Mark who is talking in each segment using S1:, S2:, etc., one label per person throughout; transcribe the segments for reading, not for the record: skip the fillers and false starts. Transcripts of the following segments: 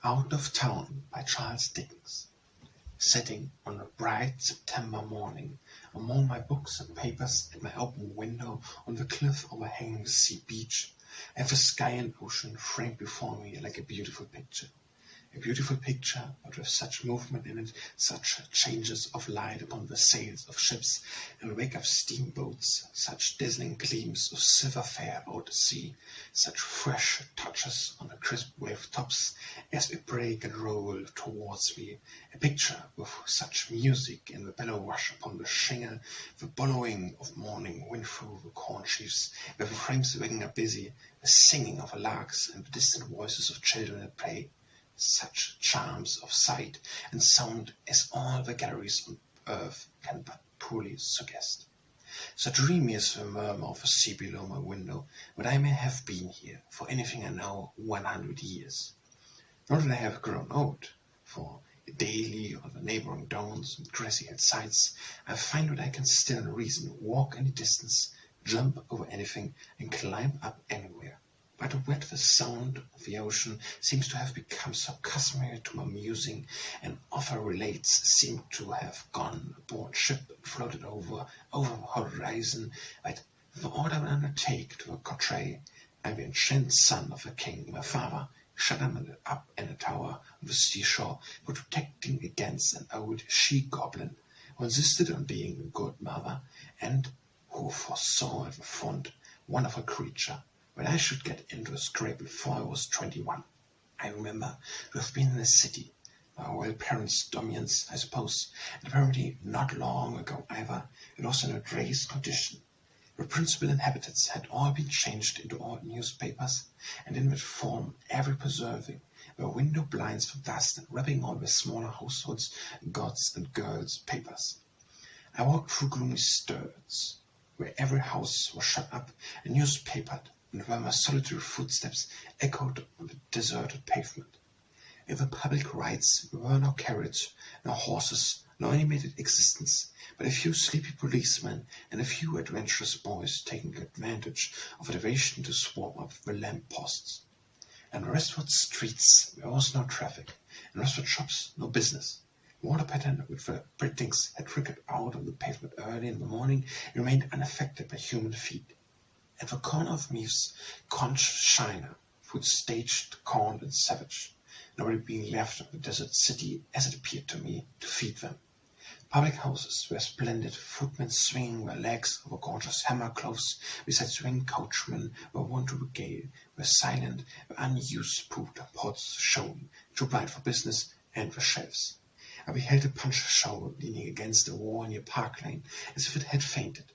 S1: Out of Town by Charles Dickens. Sitting on a bright September morning among my books and papers at my open window on the cliff overhanging the sea beach, I have the sky and ocean framed before me like a beautiful picture. A beautiful picture, but with such movement in it, such changes of light upon the sails of ships and wake of steamboats, such dazzling gleams of silver fare out at sea, such fresh touches on the crisp wave tops as we break and roll towards me, a picture with such music in the bellow rush upon the shingle, the bellowing of morning wind through the corn sheaves, where the frames wagging are busy, the singing of larks and the distant voices of children at play. Such charms of sight and sound as all the galleries on earth can but poorly suggest. So dreamy is the murmur of the sea below my window, but I may have been here, for anything I know, 100 years. Not that I have grown old, for daily on the neighboring downs and grassy hillsides I find that I can still in reason walk any distance, jump over anything, and climb up anywhere. But what the sound of the ocean seems to have become so customary to my musing, and often relates seem to have gone aboard ship and floated over the horizon, that the order I undertake to portray, I am the ancient son of a king, my father, shut him up in a tower on the seashore, protecting against an old she-goblin, who insisted on being a good mother, and who foresaw at the fond, wonderful creature, when I should get into a scrape before I was 21. I remember to have been in the city, my royal parents' dominions, I suppose, and apparently not long ago either. It was in a raised condition. The principal inhabitants had all been changed into old newspapers, and in that form every preserving the window blinds for dust and wrapping all the smaller households, gods and girls' papers. I walked through gloomy streets, where every house was shut up and newspapered, and where my solitary footsteps echoed on the deserted pavement. In the public rights there were no carriage, no horses, no animated existence, but a few sleepy policemen and a few adventurous boys taking advantage of elevation to swarm up the lamp posts. In the westward streets there was no traffic, in westward shops no business. The water pattern which the buildings had trickled out on the pavement early in the morning remained unaffected by human feet. At the corner of Meath's conch shiner, food staged, corned, and savage, nobody being left of the desert city, as it appeared to me, to feed them. Public houses were splendid, footmen swinging their legs over gorgeous hammer-cloths, beside swing coachmen were wont to regale, were silent, the unused pooped pots showing, too bright for business, and the shelves. I beheld a punch show leaning against the wall near Park Lane, as if it had fainted.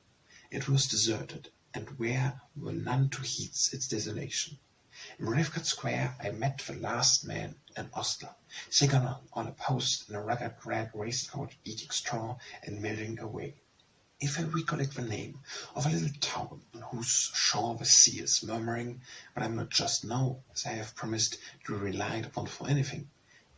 S1: It was deserted, and where were none to heed its desolation. In Ravecott Square I met the last man, an ostler, sitting on a post in a ragged red waistcoat, eating straw and milling away. If I recollect the name of a little town on whose shore the sea is murmuring, but I am not just now, as I have promised, to be relied upon for anything,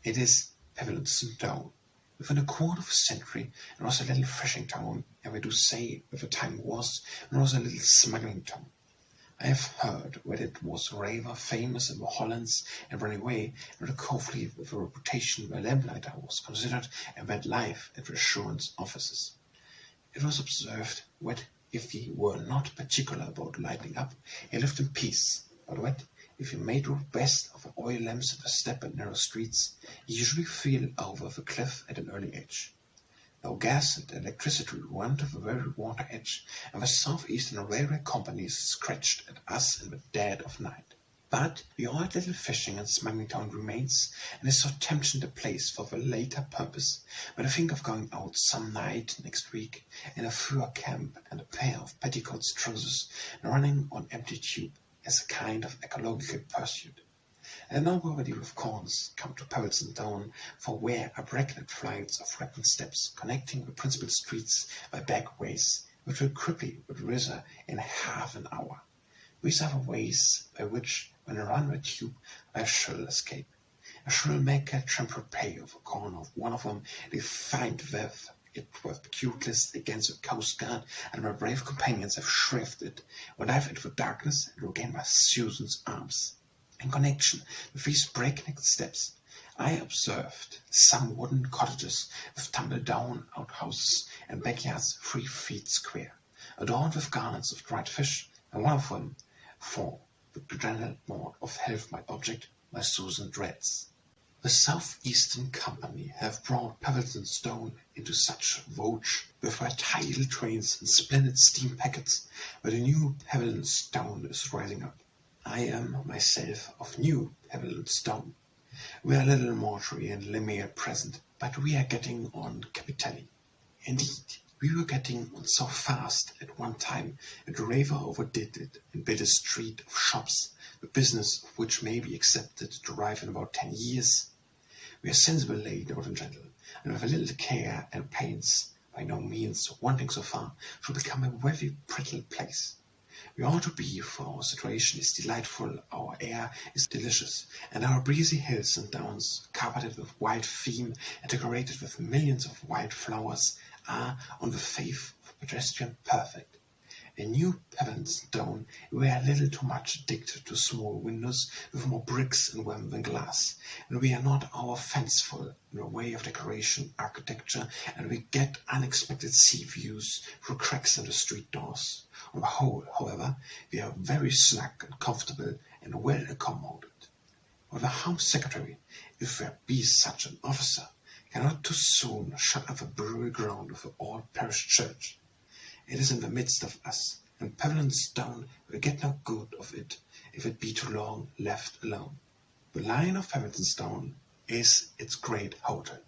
S1: it is Pavilion Down. Within a quarter of a century it was a little fishing town, and we do say that the time was when it was a little smuggling town. I have heard that it was rather famous in the Hollands and ran away, and the Covely with a reputation where lamplighter was considered a bad life at the assurance offices. It was observed that if he were not particular about lighting up, he lived in peace, but that if he made the best of the oil lamps at the step and narrow streets, he usually fell over the cliff at an early age. Though gas and electricity run to the very water edge, and the southeastern railway companies scratched at us in the dead of night. But the old little fishing and smuggling town remains, and is so tempting a place for the later purpose, when I think of going out some night next week in a fur camp and a pair of petticoats trousers, and running on empty tube as a kind of ecological pursuit. And now already with corns come to Pavilion Down, for where are bracketted flights of rapid steps connecting the principal streets by back ways, which will cripple the river in half an hour. These are the ways by which, when I run the tube, I shall escape. I shall make a temporary pay of a corner of one of them, and find that it was peculiarly against the coast guard, and my brave companions have shrived it, when I dive into the darkness and regain my Susan's arms. In connection with these breakneck steps, I observed some wooden cottages with tumble-down outhouses and backyards 3 feet square, adorned with garlands of dried fish, and one of them, for the general board of health my object, my Susan dreads. The South-Eastern Company have brought Pavilton Stone into such vogue with their tidal trains and splendid steam packets that a new Pavilton Stone is rising up. I am myself of New Pavilton Stone. We are little Mortuary and Lemay at present, but we are getting on capitally. Indeed, we were getting on so fast at one time that Raver overdid it and built a street of shops, the business of which may be accepted to arrive in about 10 years. We are sensible ladies and gentlemen, and with a little care and pains, by no means wanting so far, shall become a very pretty place. We ought to be, for our situation is delightful, our air is delicious, and our breezy hills and downs, carpeted with wild theme and decorated with millions of wild flowers, are, on the faith of pedestrian, perfect. In New Pavilton Stone we are a little too much addicted to small windows with more bricks in them than glass, and we are not over fanciful in the way of decoration, architecture, and we get unexpected sea views through cracks in the street doors. On the whole, however, we are very snug and comfortable and well accommodated. For the Home Secretary, if there be such an officer, cannot too soon shut up the burial ground of the old parish church. It is in the midst of us, and Pavilton Stone will get no good of it if it be too long left alone. The Lion of Pavilton Stone is its great hotel.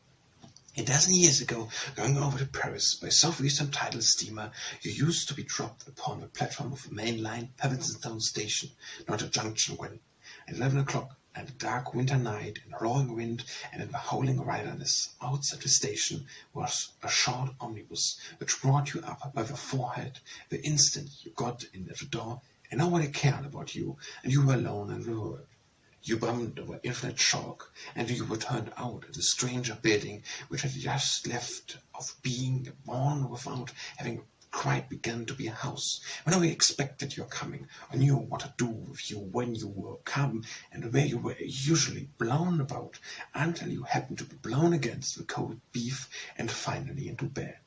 S1: A dozen years ago, going over to Paris by southeastern tidal steamer, you used to be dropped upon the platform of the main line Pavilton Stone Station, not a junction when, at 11 o'clock, and a dark winter night, in roaring wind and in the howling wilderness, outside the station was a short omnibus which brought you up by the forehead the instant you got in at the door, and nobody cared about you, and you were alone in the world. You bummed over infinite chalk, and you were turned out at a stranger building which had just left of being born without having quite begun to be a house. When nobody expected your coming, or knew what to do with you when you were come, and where you were usually blown about, until you happened to be blown against the cold beef, and finally into bed.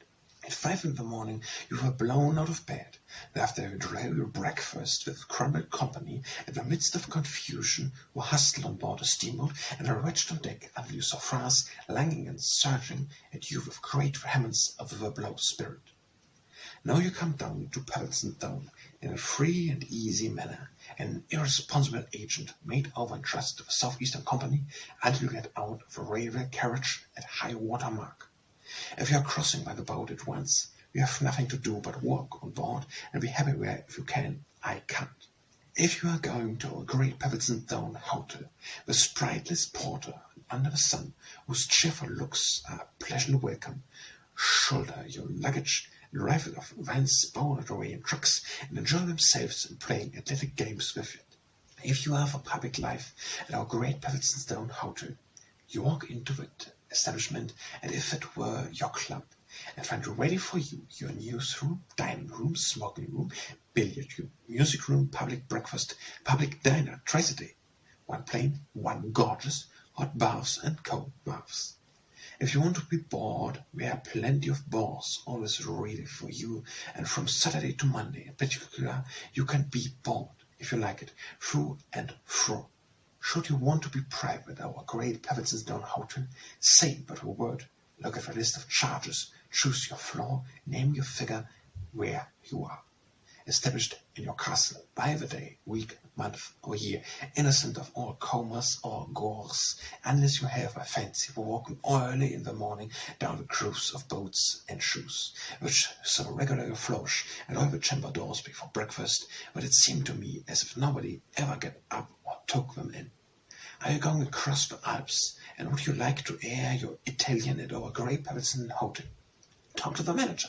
S1: At 5 in the morning you were blown out of bed, and after a dreary breakfast with crumbled company, in the midst of confusion, were hustled on board a steamboat, and wretched on deck until you saw France langing and surging at you with great vehemence of the blow spirit. Now you come down to Pavilton Stone in a free and easy manner, an irresponsible agent made over in trust to the South-Eastern Company, until you get out of a railway carriage at high water mark. If you are crossing by the boat at once, you have nothing to do but walk on board and be happy where, if you can, I can't. If you are going to a great Pavilton Stone hotel, the spiritless porter under the sun, whose cheerful looks are pleasant welcome, shoulder your luggage, and rifle of vans bounded away in trucks, and enjoy themselves in playing athletic games with it. If you are for public life at our great Pavilton Stone hotel, you walk into that establishment as if it were your club, and find ready for you your newsroom, dining room, smoking room, billiard room, music room, public breakfast, public dinner, twice a day. One plain, one gorgeous, hot baths and cold baths. If you want to be bored, there are plenty of bars always ready for you, and from Saturday to Monday in particular you can be bored, if you like it, through and through. Should you want to be private at our great Pavilton Stone hotel, say but a word, look at the list of charges, choose your floor, name your figure, where you are. Established in your castle by the day, week, month, or year, innocent of all combers or gores, unless you have a fancy for walking early in the morning down the crews of boats and shoes, which so regularly flourish at all the chamber doors before breakfast, but it seemed to me as if nobody ever got up or took them in. Are you going across the Alps, and would you like to air your Italian at our great Pavilton hotel? Talk to the manager,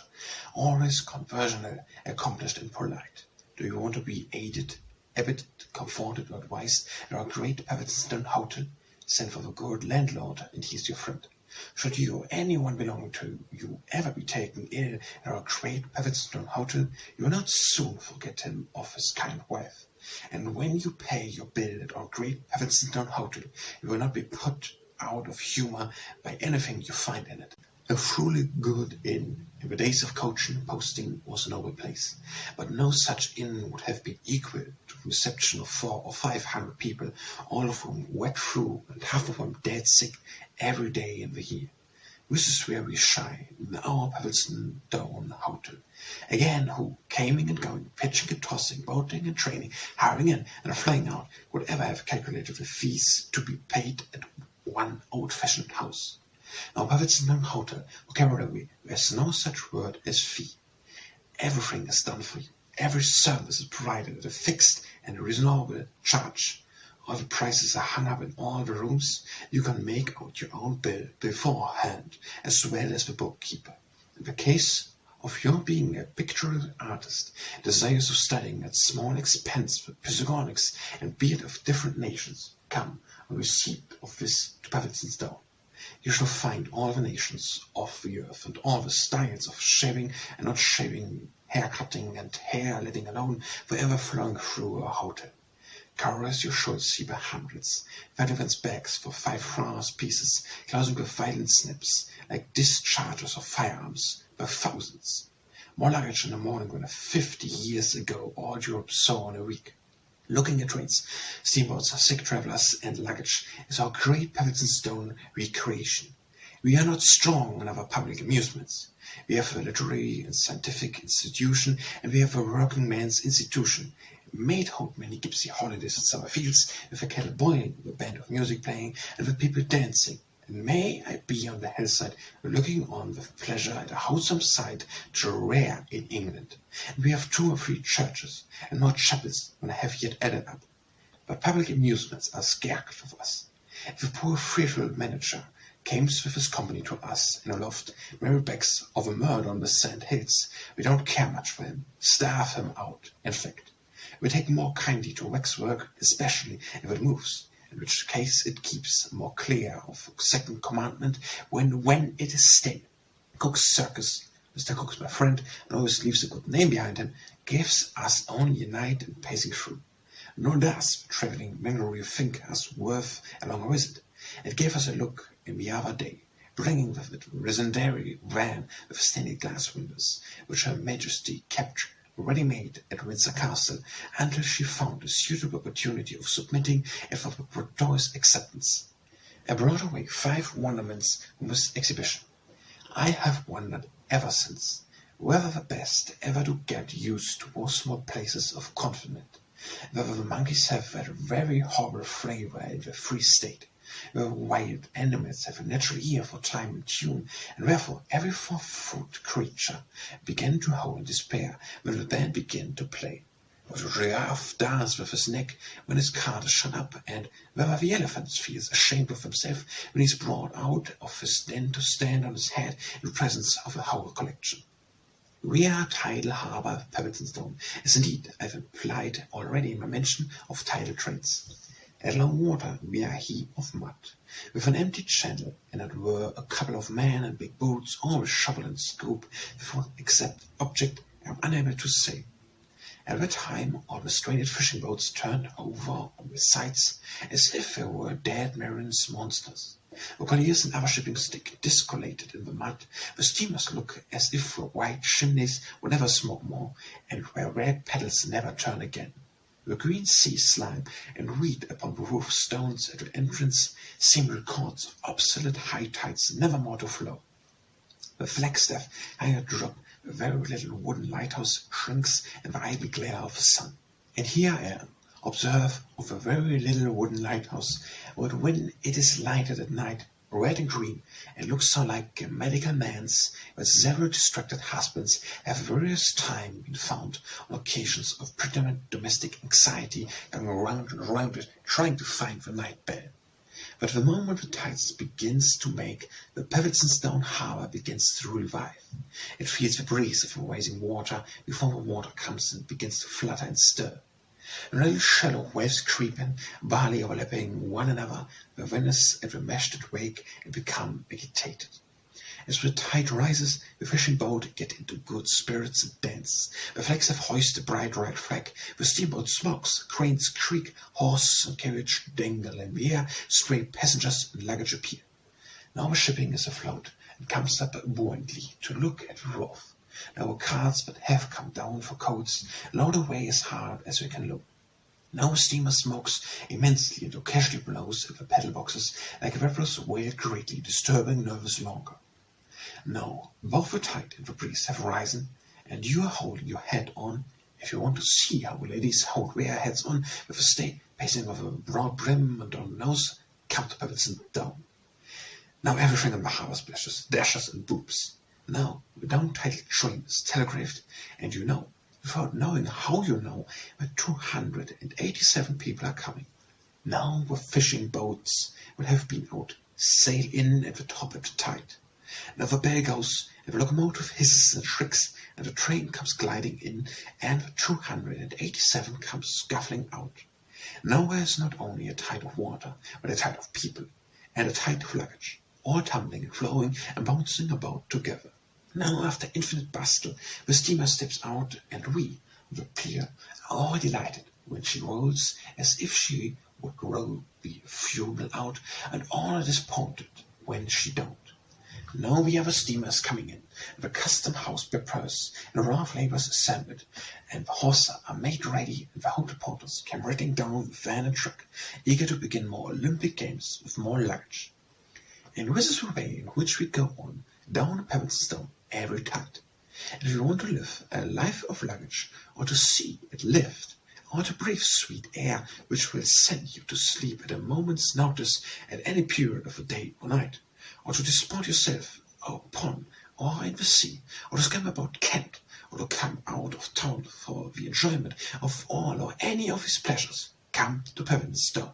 S1: always conversational, accomplished and polite. Do you want to be aided, abetted, comforted, or advised at our great Pavilton Stone hotel? Send for the good landlord, and he is your friend. Should you or anyone belonging to you ever be taken ill at our great Pavilton Stone hotel, you will not soon forget him of his kind wife. And when you pay your bill at our great Pavilton Stone hotel, you will not be put out of humor by anything you find in it. A truly good inn in the days of coaching and posting was a noble place, but no such inn would have been equal to the reception of 400 or 500 people, all of whom wet through and half of them dead sick every day in the year. This is where we shine in our Pavilston hotel. Again, who, coming and going, pitching and tossing, boating and training, hiring in and flying out, would ever have calculated the fees to be paid at one old-fashioned house? Now, Pavilston Hotel vocabulary, there's no such word as fee. Everything is done for you. Every service is provided at a fixed and reasonable charge. All the prices are hung up in all the rooms. You can make out your own bill beforehand, as well as the bookkeeper. In the case of your being a pictorial artist, desirous of studying at small expense the physiognomics and beard of different nations, come on receipt of this to Pavilston. You shall find all the nations of the earth and all the styles of shaving and not shaving, hair cutting and hair letting alone, forever flowing through our hotel. Covers you should see by hundreds, Vanderven's bags for 5 francs pieces, closing with violent snips, like discharges of firearms, by thousands. More luggage in the morning than 50 years ago all Europe saw in a week. Looking at trains, steamboats, sick travellers, and luggage is our great Pavilston recreation. We are not strong in our public amusements. We have a literary and scientific institution, and we have a working man's institution. Made hold many gipsy holidays at summer fields, with a kettle boiling, with a band of music playing, and with people dancing. And may I be on the hillside, looking on with pleasure at a wholesome sight too rare in England. And we have 2 or 3 churches, and more chapels than I have yet added up. But public amusements are scarce of us. If a poor fearful manager comes with his company to us in a loft, merry begs of a murder on the sand hills, we don't care much for him, starve him out, in fact. We take more kindly to waxwork, especially if it moves, in which case it keeps more clear of the second commandment when it is still. Cook's circus, Mr. Cook's my friend, and always leaves a good name behind him, gives us only a night in pacing through. Nor does the travelling memory think us worth a longer visit. It gave us a look in the other day, bringing with it a legendary van with stained glass windows, which Her Majesty kept ready-made at Windsor Castle until she found a suitable opportunity of submitting it for the Preto's acceptance. I brought away 5 wonderments from this exhibition. I have wondered ever since whether the best ever do get used to those small places of confinement, whether the monkeys have that very horrible flavour in the Free State, where wild animals have a natural ear for time and tune, and wherefore every 4-foot creature began to howl in despair when the band began to play. Whether the giraffe dance with his neck when his cart is shut up, and whether the elephant feels ashamed of himself when he is brought out of his den to stand on his head in presence of a whole collection. We are tidal harbour of Pavilston is indeed, I've implied already in my mention of tidal trains. At low water we are a heap of mud, with an empty channel, and it were a couple of men in big boots, all with shovel and scoop, with what exact object I am unable to say. At that time all the stranded fishing boats turned over on the sides, as if they were dead marine's monsters. The colliers and other shipping stick discolorated in the mud. The steamers look as if the white chimneys would never smoke more, and where red paddles never turn again. The green sea slime and weed upon the roof stones at the entrance seem records of obsolete high tides never more to flow. The flagstaff higher drop, the very little wooden lighthouse shrinks in the icy glare of the sun. And here I am, observe, of a very little wooden lighthouse, but when it is lighted at night, red and green, and looks so like a medical man's, that several distracted husbands have various time been found on occasions of predominant domestic anxiety going round and round it, trying to find the night bell. But the moment the tides begins to make, the Pavilston harbour begins to revive. It feels the breeze of the rising water before the water comes and begins to flutter and stir. And little shallow waves creeping, barely overlapping one another, the vanish at the masted wake and become agitated. As the tide rises, the fishing boat get into good spirits and dances. The flags have hoisted the bright red flag. The steamboat smokes, cranes creak, horses and carriage dangle in the air, stray passengers and luggage appear. Now the shipping is afloat and comes up buoyantly to look at the wharf. Now the carts that have come down for coats load away as hard as we can load. Now the steamer smokes immensely and occasionally blows at the paddle boxes like a vaporous whale greatly disturbing nervous languor. Now both the tide and the breeze have risen, and you are holding your head on. If you want to see how the ladies hold their heads on with a stay pacing of a broad brim and on the nose, come to Pebbleston down. Now everything on the harbour splashes, dashes and booms. Now the down-tidal train is telegraphed, and you know, without knowing how you know, that 287 people are coming. Now the fishing boats will have been out, sail in at the top at the tide. Now the bell goes, and the locomotive hisses and shrieks, and the train comes gliding in, and the 287 comes scuffling out. Now there is not only a tide of water, but a tide of people, and a tide of luggage, all tumbling and flowing and bouncing about together. Now, after infinite bustle, the steamer steps out, and we, the pier, are all delighted when she rolls as if she would roll the funeral out, and all disappointed when she don't. Now the other steamers coming in, the custom house prepares, and raft labours assembled, and the horses are made ready, and the hotel porters come rattling down with van and truck, eager to begin more Olympic games with more luggage. And this is the way in which we go on, down Pebblestone every tide. And if you want to live a life of luggage, or to see it lived, or to breathe sweet air which will send you to sleep at a moment's notice at any period of the day or night, or to disport yourself upon or in the sea, or to scamper about Kent, or to come out of town for the enjoyment of all or any of his pleasures, come to Pebblestone.